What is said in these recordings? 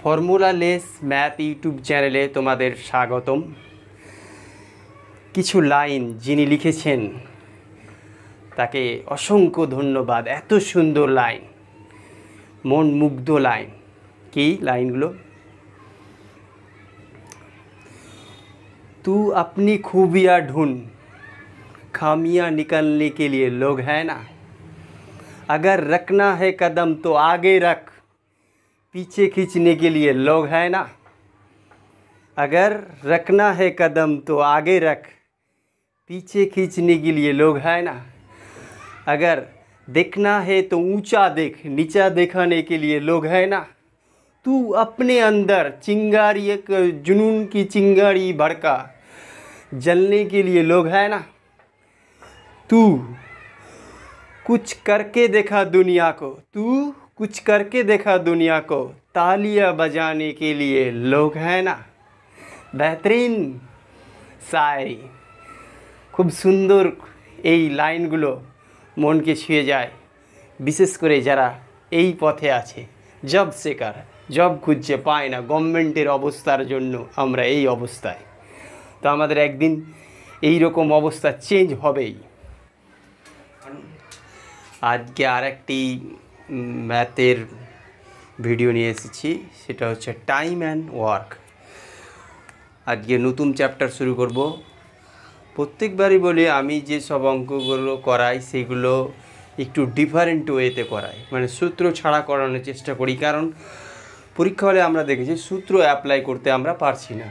ফর্মুলালেস math YouTube চ্যানেলে তোমাদের স্বাগতম। কিছু লাইন যিনি লিখেছেন তাকে অসংখ্য ধন্যবাদ। এত সুন্দর লাইন, মন মুগ্ধ লাইন। কি লাইনগুলো? तू अपनी खूबियाँ ढूंढ, खामियाँ निकालने के लिए लोग हैं ना। अगर रखना है कदम तो आगे रख, पीछे खींचने के लिए लोग हैं ना। अगर रखना है कदम तो आगे रख, पीछे खींचने के लिए लोग हैं ना। अगर देखना है तो ऊंचा देख, नीचा दिखाने के लिए लोग हैं ना। तू अपने अंदर चिंगारी, एक जुनून की चिंगारी भड़का, जलने के लिए लोग हैं ना। तू कुछ करके देखा दुनिया को, तू कुछ करके देखा दुनिया को, तालियां बजाने के लिए लोग हैं ना। बेहतरीन शायरी, खूब सुंदर এই লাইনগুলো মনকে ছুঁয়ে যায়, বিশেষ করে যারা এই পথে আছে, জব সেকার, জব খুঁজছে পায় না, গভর্নমেন্টের অবস্থার জন্য আমরা এই অবস্থায়। তো আমাদের একদিন এই রকম অবস্থা চেঞ্জ হবেই। আজকে আরেকটি ম্যাথের ভিডিও নিয়ে এসেছি, সেটা হচ্ছে টাইম অ্যান্ড ওয়ার্ক। আজকে নতুন চ্যাপ্টার শুরু করব। প্রত্যেকবারই বলি আমি যে সব অঙ্কগুলো করাই সেগুলো একটু ডিফারেন্ট ওয়েতে করাই, মানে সূত্র ছাড়া করানোর চেষ্টা করি। কারণ পরীক্ষা হলে আমরা দেখেছি সূত্র অ্যাপ্লাই করতে আমরা পারছি না।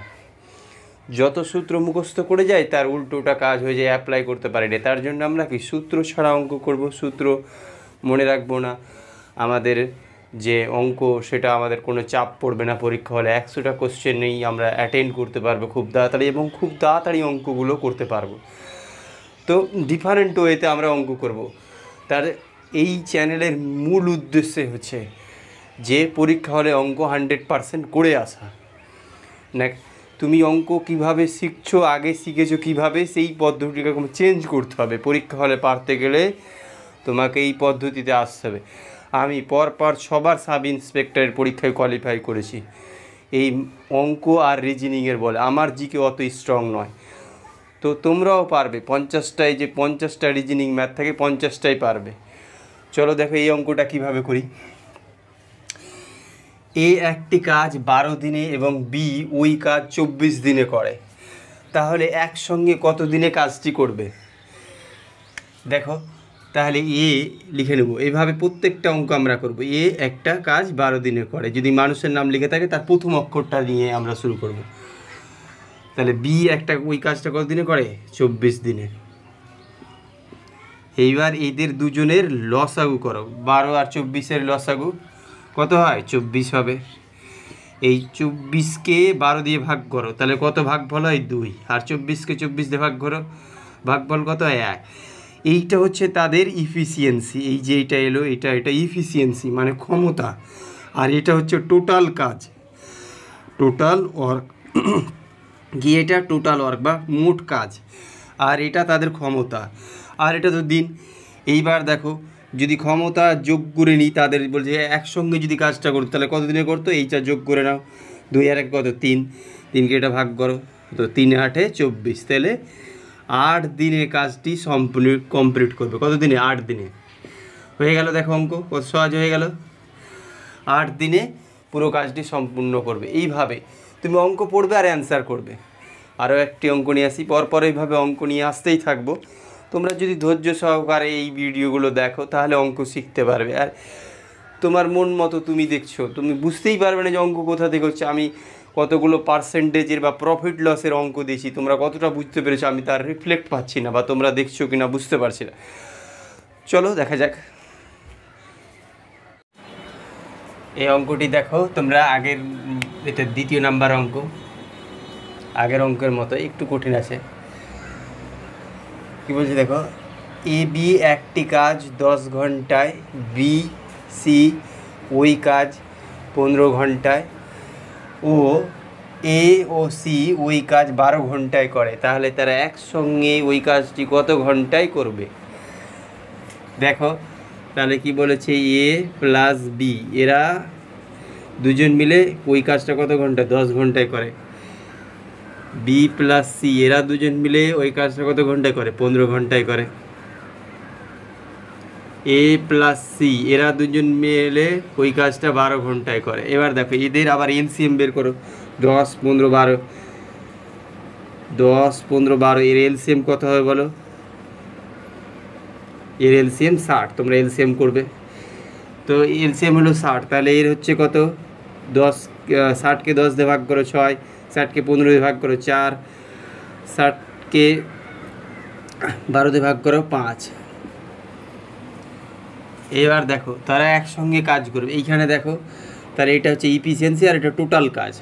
যত সূত্র মুখস্থ করে যাই তার উল্টোটা কাজ হয়ে যায়, অ্যাপ্লাই করতে পারি না। তার জন্য আমরা কি সূত্র ছাড়া অঙ্ক করব, সূত্র মনে রাখবো না। আমাদের যে অঙ্ক সেটা আমাদের কোনো চাপ পড়বে না। পরীক্ষা হলে 100টা কোশ্চেনেই আমরা অ্যাটেন্ড করতে পারবো খুব তাড়াতাড়ি, এবং খুব তাড়াতাড়ি অঙ্কগুলো করতে পারবো। তো ডিফারেন্ট ওয়েতে আমরা অঙ্ক করব। তার এই চ্যানেলের মূল উদ্দেশ্য হচ্ছে যে পরীক্ষা হলে অঙ্ক 100% করে আসা। না তুমি অঙ্ক কিভাবে শিখছো, আগে শিখেছো কিভাবে, সেই পদ্ধতিকে চেঞ্জ করতে হবে। পরীক্ষা হলে পারতে গেলে তোমাকে এই পদ্ধতিতে আসতে হবে। আমি পরপর সবার সাব ইন্সপেক্টরের পরীক্ষায় কোয়ালিফাই করেছি এই অঙ্ক আর রিজনিংয়ের বলে। আমার জিকে অত স্ট্রং নয়, তো তোমরাও পারবে। 50টায় যে 50টা রিজনিং ম্যাথ থাকে 50টাই পারবে। চলো দেখো এই অঙ্কটা কিভাবে করি। এ একটি কাজ 12 দিনে এবং বি ওই কাজ 24 দিনে করে, তাহলে একসঙ্গে কত দিনে কাজটি করবে? দেখো তাহলে এ লিখে নেব। এইভাবে প্রত্যেকটা অঙ্ক আমরা করব। এ একটা কাজ 12 দিনে করে, যদি মানুষের নাম লিখে থাকে তার প্রথম অক্ষরটা নিয়ে আমরা শুরু করব। তাহলে বি একটা ওই কাজটা কত দিনে করে? 24 দিনে। এইবার এদের দুজনের লসাগু করো। 12 আর 24-এর লসাগু কত হয়? 24 হবে। এই 24কে 12 দিয়ে ভাগ করো, তাহলে কত ভাগফল হয়? 2। আর 24কে 24 দিয়ে ভাগ করো, ভাগফল কত হয়? 1। এইটা হচ্ছে তাদের ইফিসিয়েন্সি। এই যে এটা এলো, এটা ইফিসিয়েন্সি মানে ক্ষমতা। আর এটা হচ্ছে টোটাল কাজ, টোটাল ওয়ার্ক। কি এটা? টোটাল ওয়ার্ক বা মোট কাজ। আর এটা তাদের ক্ষমতা, আর এটা তো দিন। এইবার দেখো যদি ক্ষমতা যোগ করে নিই, তাদের বলছে একসঙ্গে যদি কাজটা করতো তাহলে কত দিনে করতো? এইটা যোগ করে নাও, 2 আর 1 কত? 3। 3কে এটা ভাগ করো, তো 3 8 24, তাহলে 8 দিনে কাজটি কমপ্লিট করবে। কত দিনে? 8 দিনে হয়ে গেল। দেখো অঙ্ক কত সহজ হয়ে গেল। 8 দিনে পুরো কাজটি সম্পূর্ণ করবে। এইভাবে তুমি অঙ্ক পড়বে আর অ্যান্সার করবে। আরও একটি অঙ্ক নিয়ে আসি, পরপর এইভাবে অঙ্ক নিয়ে আসতেই থাকবো। তোমরা যদি ধৈর্য সহকারে এই ভিডিওগুলো দেখো তাহলে অঙ্ক শিখতে পারবে। আর তোমার মন মতো তুমি দেখছো, তুমি বুঝতেই পারবে না যে অঙ্ক কোথা থেকে হচ্ছে। আমি কতগুলো পার্সেন্টেজের বা প্রফিট লসের অঙ্ক দিয়েছি, তোমরা কতটা বুঝতে পেরেছো আমি তার রিফ্লেক্ট পাচ্ছি না, বা তোমরা দেখছো কি না বুঝতে পারছি না। চলো দেখা যাক। এই অঙ্কটি দেখো তোমরা, আগের এটা 2য় নাম্বার অঙ্ক। আগের অঙ্কের মতো একটু কঠিন আছে। কী বলছি দেখো, এ বি একটি কাজ 10 ঘন্টায়, বি সি ওই কাজ 15 ঘন্টায়, ও এ ও সি ওই কাজ 12 ঘন্টায় করে, তাহলে তারা একসঙ্গে ওই কাজটি কত ঘন্টায় করবে? দেখো তাহলে কি বলেছে, এ প্লাস বি এরা দুজন মিলে ওই কাজটা কত ঘন্টা? 10 ঘন্টায় করে। বি প্লাস সি এরা দুজন মিলে ওই কাজটা কত ঘন্টায় করে? 15 ঘন্টায় করে। এ প্লাস সি এরা দুজন মিলে ওই কাজটা 12 ঘন্টায় করে। এবার দেখো এদের আবার এলসিএম বের করো। 10, 15, 12, 10, 15, 12 এর এলসিএম কত হবে বলো? এর এলসিএম 60। তোমরা এলসিএম করবে, তো এলসিএম হলো 60। তাহলে এর হচ্ছে কত? 10, 60কে 10 দিয়ে ভাগ করো 6, 60কে 15 দিয়ে ভাগ করো 4, 60কে 12 দিয়ে ভাগ করো 5। এবার দেখো তারা একসঙ্গে কাজ করবে। এইখানে দেখো তাহলে এটা হচ্ছে ইফিসিয়েন্সি আর এটা টোটাল কাজ।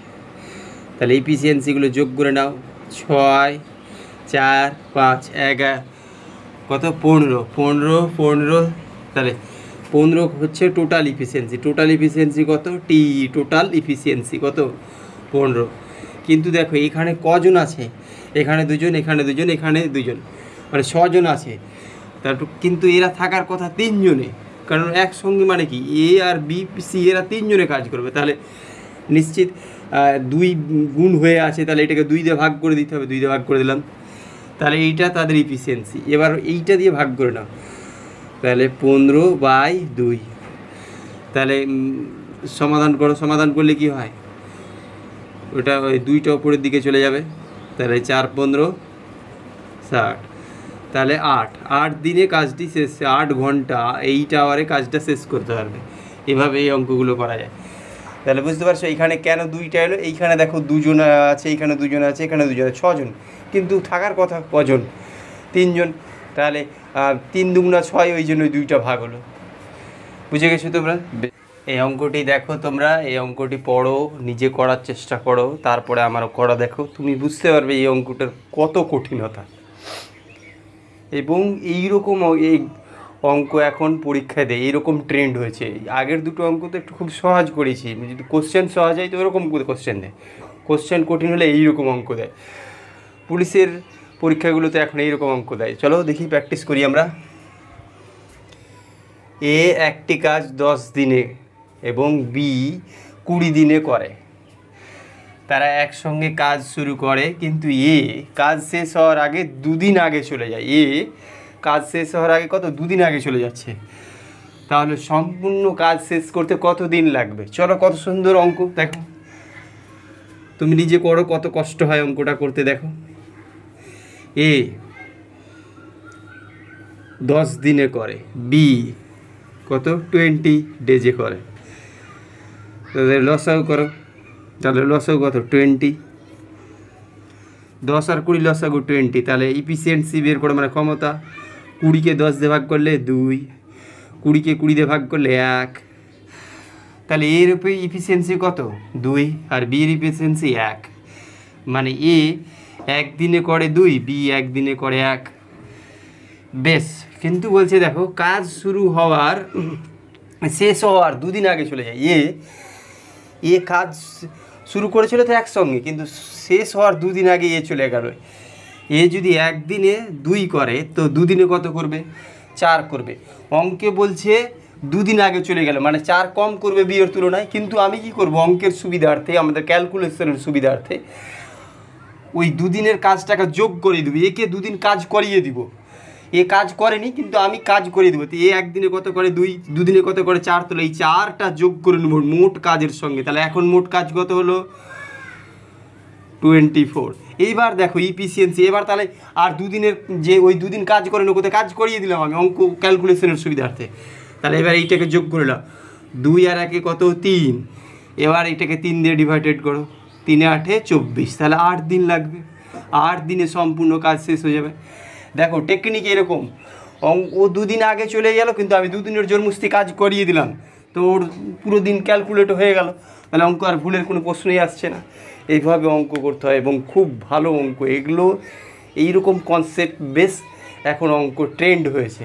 তাহলে ইফিসিয়েন্সিগুলো যোগ করে নাও। 6, 4, 5, 11 কত? 15, 15, 15। তাহলে 15 হচ্ছে টোটাল ইফিসিয়েন্সি। টোটাল ইফিসিয়েন্সি কত? টি টোটাল ইফিসিয়েন্সি কত? 15। কিন্তু দেখো এখানে কজন আছে? এখানে দুজন, এখানে দুজন, এখানে দুজন, মানে 6 জন আছে। তারপর কিন্তু এরা থাকার কথা 3 জনে, কারণ একসঙ্গে মানে কি এ আর বি সি এরা 3 জনে কাজ করবে। তাহলে নিশ্চিত 2 গুণ হয়ে আছে, তাহলে এটাকে 2 দিয়ে ভাগ করে দিতে হবে। 2 দিয়ে ভাগ করে দিলাম, তাহলে এইটা তাদের ইফিসিয়েন্সি। এবার এইটা দিয়ে ভাগ করে নাও, তাহলে 15/2। তাহলে সমাধান করো। সমাধান করলে কি হয়? ওটা ওই 2টা উপরের দিকে চলে যাবে। তাহলে 4, 15, 60। তাহলে 8 দিনে কাজটি শেষ। 8 ঘন্টা 8 আওয়ারে কাজটা শেষ করতে পারবে। এভাবে এই অঙ্কগুলো করা যায়। তাহলে বুঝতে পারছো এইখানে কেন 2টা এলো? এইখানে দেখো 2 জন আছে, এইখানে 2 জন আছে, এখানে 2 জন আছে, 6 জন। কিন্তু থাকার কথা কজন? 3 জন। তাহলে 3 দুগুণা 6, ওই জন্য 2টা ভাগ হলো। বুঝে গেছো তোমরা? এই অঙ্কটি দেখো তোমরা, এই অঙ্কটি পড়ো, নিজে করার চেষ্টা করো, তারপরে আমারও করা দেখো, তুমি বুঝতে পারবে এই অঙ্কটার কত কঠিনতা। এবং এইরকম এই অঙ্ক এখন পরীক্ষায় দেয়, এইরকম ট্রেন্ড হয়েছে। আগের দুটো অঙ্ক তো একটু খুব সহজ করেছি, যদি কোশ্চেন সহজ হয় তো ওরকম কোশ্চেন দেয়, কোশ্চেন কঠিন হলে এইরকম অঙ্ক দেয়। পুলিশের পরীক্ষাগুলোতে এখন এইরকম অঙ্ক দেয়। চলো দেখি প্র্যাকটিস করি আমরা। এ একটি কাজ 10 দিনে এবং বি 20 দিনে করে। তারা একসঙ্গে কাজ শুরু করে, কিন্তু এ কাজ শেষ হওয়ার আগে 2 দিন আগে চলে যায়। এ কাজ শেষ হওয়ার আগে কত? 2 দিন আগে চলে যাচ্ছে। তাহলে সম্পূর্ণ কাজ শেষ করতে কত দিন লাগবে? চলো, কত সুন্দর অঙ্ক দেখো, তুমি নিজে করো, কত কষ্ট হয় অঙ্কটা করতে। দেখো এ 10 দিনে করে, বি কত? 20 ডেজে করে। তাদের লসাও করো, তাহলে লসাগু কত? 20। 10 আর 20 লসাগু 20। তাহলে ইফিসিয়েন্সি বের করে, মানে ক্ষমতা। 20কে 10 দিয়ে ভাগ করলে 2, 20কে 20 দিয়ে ভাগ করলে 1। তাহলে এর উপরে ইফিসিয়েন্সি কত? 2, আর বির ইফিসিয়েন্সি 1। মানে এ 1 দিনে করে 2, বি 1 দিনে করে 1। বেশ, কিন্তু বলছে দেখো কাজ শুরু হওয়ার শেষ হওয়ার 2 দিন আগে চলে যায়। এ কাজ শুরু করেছিল তো একসঙ্গে, কিন্তু শেষ হওয়ার 2 দিন আগে এ চলে গেল। এ যদি 1 দিনে 2 করে, তো 2 দিনে কত করবে? 4 করবে। অঙ্কে বলছে 2 দিন আগে চলে গেল, মানে 4 কম করবে বি এর তুলনায়। কিন্তু আমি কি করব? অঙ্কের সুবিধার্থে, আমাদের ক্যালকুলেশনের সুবিধার্থে ওই 2 দিনের কাজটাকে যোগ করে দেবো। একে 2 দিন কাজ করিয়ে দিব। এ কাজ করেনি, কিন্তু আমি কাজ করিয়ে দেবো। তো এ 1 দিনে কত করে? 2, 2 দিনে কত করে? 4। তাহলে এই 4টা যোগ করে নেব মোট কাজের সঙ্গে। তাহলে এখন মোট কাজ কত হলো? 24। এইবার দেখো ইফিসিয়েন্সি। এবার তাহলে আর 2 দিনের যে ওই 2 দিন কাজ করে ওকে কাজ করিয়ে দিলাম আমি অঙ্ক ক্যালকুলেশনের সুবিধার্থে। তাহলে এবার এইটাকে যোগ করে নাও। 2 আর 1 কত? 3। এবার এটাকে 3 দিয়ে ডিভাইডেড করো। 3 8 24। তাহলে 8 দিন লাগবে। 8 দিনে সম্পূর্ণ কাজ শেষ হয়ে যাবে। দেখো টেকনিক এরকম, ও 2 দিন আগে চলে গেল, কিন্তু আমি 2 দিনের জোরমস্তি কাজ করিয়ে দিলাম, তো ওর পুরো দিন ক্যালকুলেট হয়ে গেল। তাহলে অঙ্ক আর ভুলের কোনো প্রশ্নই আসছে না। এইভাবে অঙ্ক করতে হয়, এবং খুব ভালো অঙ্ক এগুলো। এইরকম কনসেপ্ট বেশ এখন অঙ্ক ট্রেন্ড হয়েছে।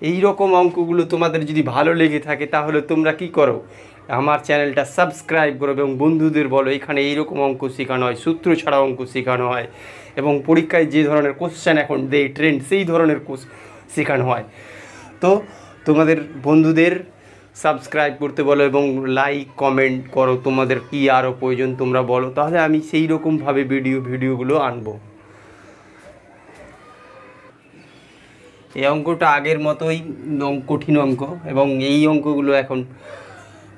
এই রকম অঙ্কগুলো তোমাদের যদি ভালো লেগে থাকে, তাহলে তোমরা কি করো? আমার চ্যানেলটা সাবস্ক্রাইব করো এবং বন্ধুদের বলো এখানে এইরকম অঙ্ক শেখানো হয়, সূত্র ছাড়া অঙ্ক শেখানো হয়, এবং পরীক্ষায় যে ধরনের কোশ্চেন এখন দেয় ট্রেন্ড, সেই ধরনের শেখানো হয়। তো তোমাদের বন্ধুদের সাবস্ক্রাইব করতে বলো এবং লাইক কমেন্ট করো, তোমাদের কি আরও প্রয়োজন তোমরা বলো, তাহলে আমি সেই রকমভাবে ভিডিওগুলো আনবো। এই অঙ্কটা আগের মতোই কঠিন অঙ্ক, এবং এই অঙ্কগুলো এখন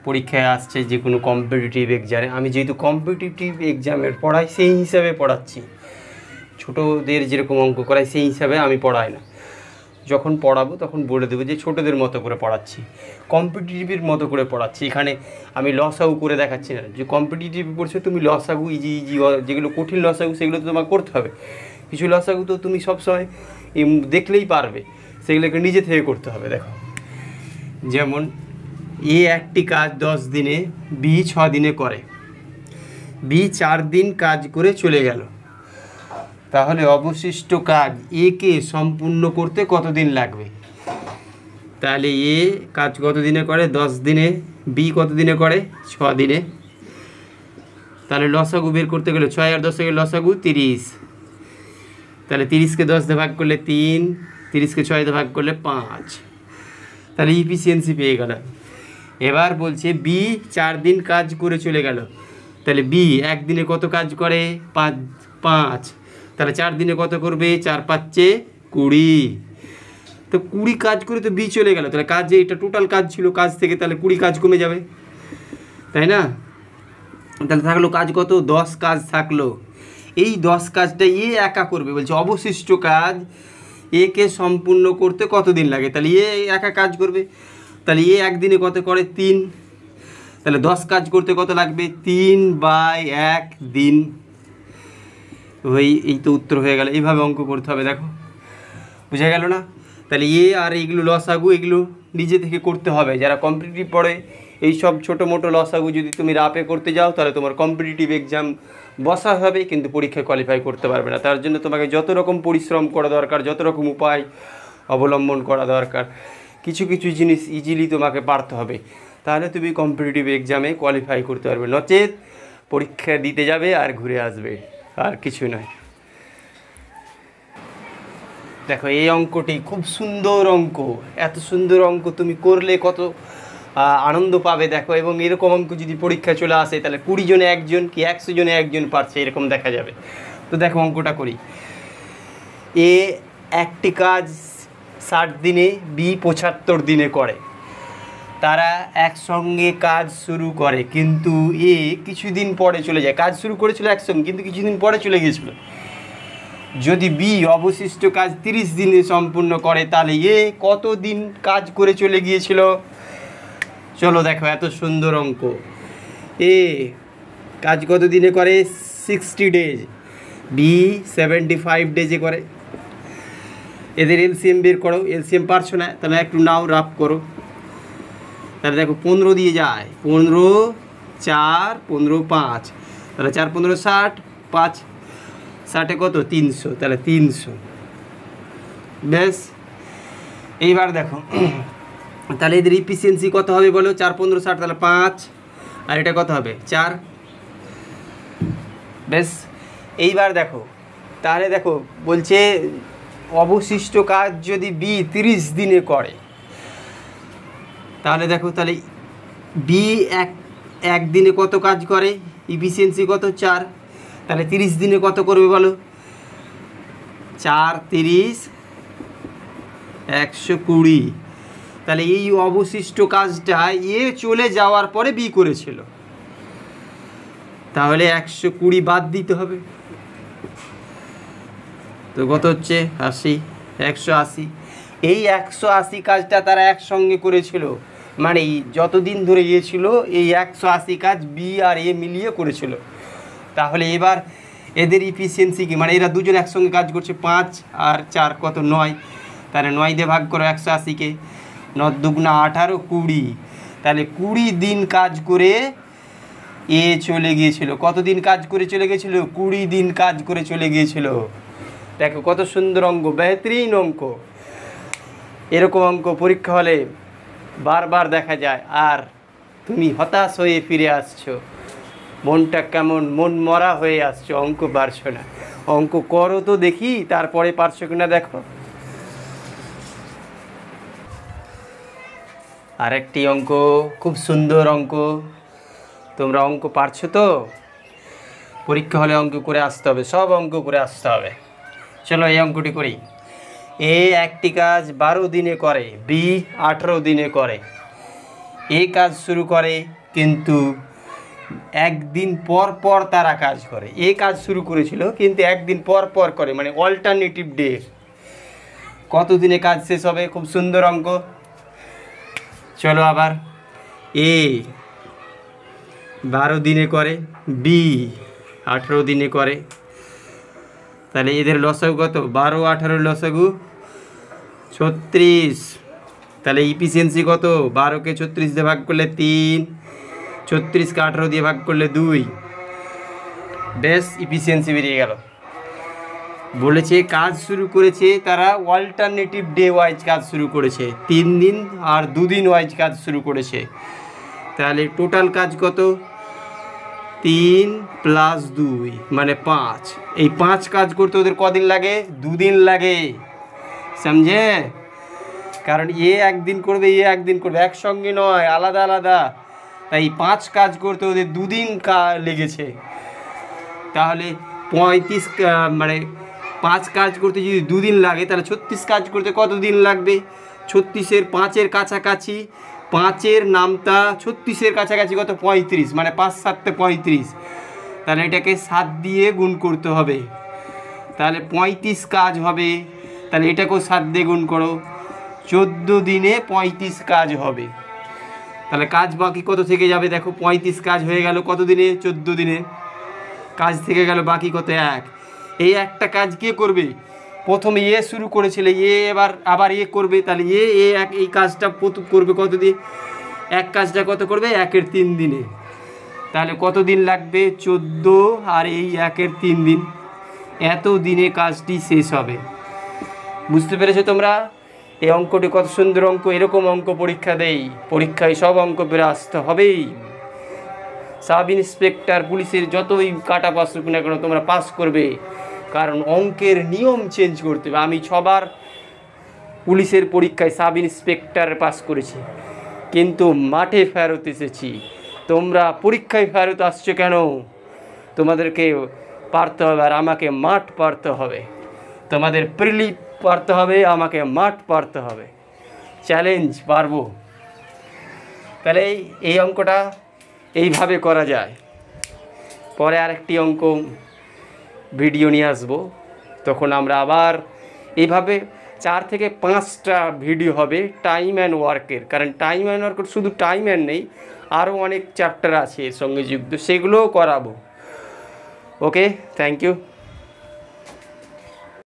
পরীক্ষায় আসছে যে কোনো কম্পিটিটিভ এক্সামে। আমি যেহেতু কম্পিটিটিভ এক্সামের পড়াই সেই হিসাবে পড়াচ্ছি, ছোটোদের যেরকম অঙ্ক করাই সেই হিসাবে আমি পড়াই না। যখন পড়াবো তখন বলে দেবো যে ছোটোদের মতো করে পড়াচ্ছি, কম্পিটিটিভের মতো করে পড়াচ্ছি। এখানে আমি লসাগু করে দেখাচ্ছি না যে কম্পিটিটিভ পড়ছো তুমি লসাগু ইজি যেগুলো কঠিন লসাগু সেগুলো তো তোমাকে করতে হবে। কিছু লসাগু তো তুমি সবসময় দেখলেই পারবে, সেগুলোকে নিজে থেকে করতে হবে। দেখো, যেমন এ একটি কাজ 10 দিনে, বি 6 দিনে করে, বি 4 দিন কাজ করে চলে গেল, তাহলে অবশিষ্ট কাজ এ কে সম্পূর্ণ করতে কতদিন লাগবে? তাহলে এ কাজ কত দিনে করে? 10 দিনে। বি কত দিনে করে? 6 দিনে। তাহলে লসাগু বের করতে গেলে 6 আর 10 এর লসাগু 30। তাহলে 30কে 10 দিয়ে ভাগ করলে 3, 30কে 6 দিয়ে ভাগ করলে 5। তাহলে ইফিসিয়েন্সি পেয়ে গেল। এবার বলছে বি 4 দিন কাজ করে চলে গেল, তাহলে বি একদিনে কত কাজ করে? 5। তাহলে 4 দিনে কত করবে? 4 5 20। তো 20 কাজ করে তো বি চলে গেল, তাহলে কাজ যে এটা টোটাল কাজ ছিল, কাজ থেকে তাহলে 20 কাজ কমে যাবে, তাই না? তাহলে থাকলো কাজ কত? 10 কাজ থাকলো। এই 10 কাজটা এ একা করবে বলছে, অবশিষ্ট কাজ এ কে সম্পূর্ণ করতে কতদিন লাগে? তাহলে এ একা কাজ করবে, তাহলে এ একদিনে কত করে? 3। তাহলে 10 কাজ করতে কত লাগবে? 3/1 দিন। এই তো উত্তর হয়ে গেল। এইভাবে অঙ্ক করতে হবে। দেখো, বুঝা গেল না? তাহলে এ আর এইগুলো লসাগু, এগুলো নিজে থেকে করতে হবে। যারা কম্পিটিটিভ পড়ে এই সব ছোটো মোটো লসাগু যদি তুমি রাপে করতে যাও, তাহলে তোমার কম্পিটিটিভ এক্সাম বসা হবে, কিন্তু পরীক্ষায় কোয়ালিফাই করতে পারবে না। তার জন্য তোমাকে যত রকম পরিশ্রম করা দরকার, যত রকম উপায় অবলম্বন করা দরকার, কিছু কিছু জিনিস ইজিলি তোমাকে পারতে হবে, তাহলে তুমি কম্পিটিটিভ এক্সামে কোয়ালিফাই করতে পারবে। নচেত পরীক্ষা দিতে যাবে আর ঘুরে আসবে, আর কিছু নয়। দেখো, এই অঙ্কটি খুব সুন্দর অঙ্ক। এত সুন্দর অঙ্ক তুমি করলে কত আনন্দ পাবে দেখো। এবং এরকম অঙ্ক যদি পরীক্ষা চলে আসে, তাহলে 20 জনে একজন কি 100 জনে একজন পারছে, এরকম দেখা যাবে। তো দেখো অঙ্কটা করি। এ একটি কাজ 60 দিনে, বি 75 দিনে করে। তারা একসঙ্গে কাজ শুরু করে, কিন্তু এ কিছুদিন পরে চলে যায়। কাজ শুরু করেছিল একসঙ্গে, কিন্তু কিছুদিন পরে চলে গিয়েছিল। যদি বি অবশিষ্ট কাজ 30 দিনে সম্পূর্ণ করে, তাহলে এ কত দিন কাজ করে চলে গিয়েছিল? চলো দেখো, এত সুন্দর অঙ্ক। এ কাজ কত দিনে করে? 60 ডেজ। বি 75 ডেজে করে। এদের এলসিএম বের করো। এলসিএম পারছো না, তাহলে একটু নাও, রাফ করো। তাহলে দেখো 15 দিয়ে যায়, 15 4 15 5, তাহলে 4 15 60, 5 60 কত? 300। তাহলে 300। বেশ, এইবার দেখো তাহলে এদের ইফিসিয়েন্সি কত হবে বলো? 4 15 60, তাহলে 5, আর এটা কত হবে? 4। বেশ, এইবার দেখো, তাহলে দেখো বলছে অবশিষ্ট কাজ যদি বি 30 দিনে করে, তাহলে দেখো, তাহলে বি এক দিনে কত কাজ করে? ইফিসিয়েন্সি কত? 4। তাহলে 30 দিনে কত করবে বলো? 4 30 120। তাহলে এই অবশিষ্ট কাজটা এ চলে যাওয়ার পরে বি করেছিল, তাহলে 120 বাদ দিতে হবে। তো কত হচ্ছে? 80, 180। এই 180 কাজটা তারা একসঙ্গে করেছিল, মানে যতদিন ধরে গিয়েছিল এই 180 কাজ বি আর এ মিলিয়ে করেছিল। তাহলে এবার এদের ইফিসিয়েন্সি কি? মানে এরা দুজন একসঙ্গে কাজ করছে, 5 আর 4 কত? 9। তাহলে 9 দিয়ে ভাগ করো 180কে, 9 দুগুণা 18 20। তাহলে 20 দিন কাজ করে এ চলে গিয়েছিল। কতদিন কাজ করে চলে গিয়েছিল? 20 দিন কাজ করে চলে গিয়েছিল। দেখো কত সুন্দর অঙ্ক, বেহতরিন অঙ্ক। এরকম অঙ্ক পরীক্ষা হলে বারবার দেখা যায়, আর তুমি হতাশ হয়ে ফিরে আসছো, মনটা কেমন মন মরা হয়ে আসছো, অঙ্ক পারছো না। অঙ্ক করো তো দেখি, তারপরে পারছো কিনা দেখো। আরেকটি অঙ্ক, খুব সুন্দর অঙ্ক। তোমরা অঙ্ক পারছো তো? পরীক্ষা হলে অঙ্ক করে আসতে হবে, সব অঙ্ক করে আসতে হবে। চলো এই অঙ্কটি করি। এ একটি কাজ 12 দিনে করে, বি 18 দিনে করে। এ কাজ শুরু করে কিন্তু একদিন পর পর তারা কাজ করে। এ কাজ শুরু করেছিল কিন্তু একদিন পর পর করে, মানে অল্টারনেটিভ ডে। কত দিনে কাজ শেষ হবে? খুব সুন্দর অঙ্ক। চলো আবার, এ 12 দিনে করে, বি 18 দিনে করে। তাহলে এদের লসাগু কত? 12 18 লসাগু 36। তাহলে ইফিসিয়েন্সি কত? 12কে 36 দিয়ে ভাগ করলে 3, 36কে 18 দিয়ে ভাগ করলে 2। বেশ, ইফিসিয়েন্সি বেরিয়ে গেল। বলেছে কাজ শুরু করেছে তারা অল্টারনেটিভ ডে ওয়াইজ কাজ শুরু করেছে, 3 দিন আর 2 দিন ওয়াইজ কাজ শুরু করেছে। তাহলে টোটাল কাজ কত? 3 + 2 মানে 5। এই 5 কাজ করতে ওদের কদিন লাগে? 2 দিন লাগে। সমঝে? কারণ এ একদিন করবে, এ একদিন করবে, একসঙ্গে নয়, আলাদা আলাদা। তাই 5 কাজ করতে ওদের 2 দিন লেগেছে। তাহলে 35 মানে 5 কাজ করতে যদি 2 দিন লাগে, তাহলে 36 কাজ করতে কত দিন লাগবে? 36-এর 5-এর কাছাকাছি, 5-এর নামতা 36-এর কাছাকাছি কত? 35, মানে 5 × 7 = 35। তাহলে এটাকে 7 দিয়ে গুণ করতে হবে, তাহলে 35 কাজ হবে। তাহলে এটাকেও 7 দিয়ে গুণ করো, 14 দিনে 35 কাজ হবে। তাহলে কাজ বাকি কত থেকে যাবে? দেখো 35 কাজ হয়ে গেল কত দিনে? 14 দিনে। কাজ থেকে গেল বাকি কত? 1। এই একটা কাজ কে করবে? প্রথমে এ শুরু করেছিল, এ আবার এ করবে। তাহলে এই কাজটা করবে কত দিন? এক কাজটা কত করবে? 1-এর 3 দিনে। তাহলে কত দিন লাগবে? 14 আর এই 1-এর 3 দিন। এত দিনে কাজটি শেষ হবে। বুঝতে পেরেছো তোমরা? এই অঙ্কটি কত সুন্দর অঙ্ক। এরকম অঙ্ক পরীক্ষা দেই, পরীক্ষায় সব অঙ্ক বেরো আসতে হবেই। সাব ইন্সপেক্টর, পুলিশের যতই কাটা পাস হোক না কেন, তোমরা পাস করবে। কারণ অঙ্কের নিয়ম চেঞ্জ করতে হবে। আমি 6 বার পুলিশের পরীক্ষায় সাব ইন্সপেক্টর পাস করেছি, কিন্তু মাঠে ফেরত এসেছি। তোমরা পরীক্ষায় ফেরত আসছো কেন? তোমাদেরকে পারতে হবে, আর আমাকে মাঠ পারতে হবে। তোমাদের প্রিলি পারতে হবে, আমাকে মাঠ পারতে হবে। চ্যালেঞ্জ, পারবো। তাহলে এই অঙ্কটা এইভাবে করা যায়। পরে আরেকটি অঙ্ক ভিডিও নিয়ে আসবো, তখন আমরা আবার এইভাবে 4 থেকে 5টা ভিডিও হবে টাইম অ্যান্ড ওয়ার্কের। কারণ টাইম অ্যান্ড ওয়ার্কের শুধু টাইম অ্যান্ড নেই, আরও অনেক চ্যাপ্টার আছে এর সঙ্গে যুক্ত, সেগুলোও করাবো। ওকে, থ্যাংক ইউ।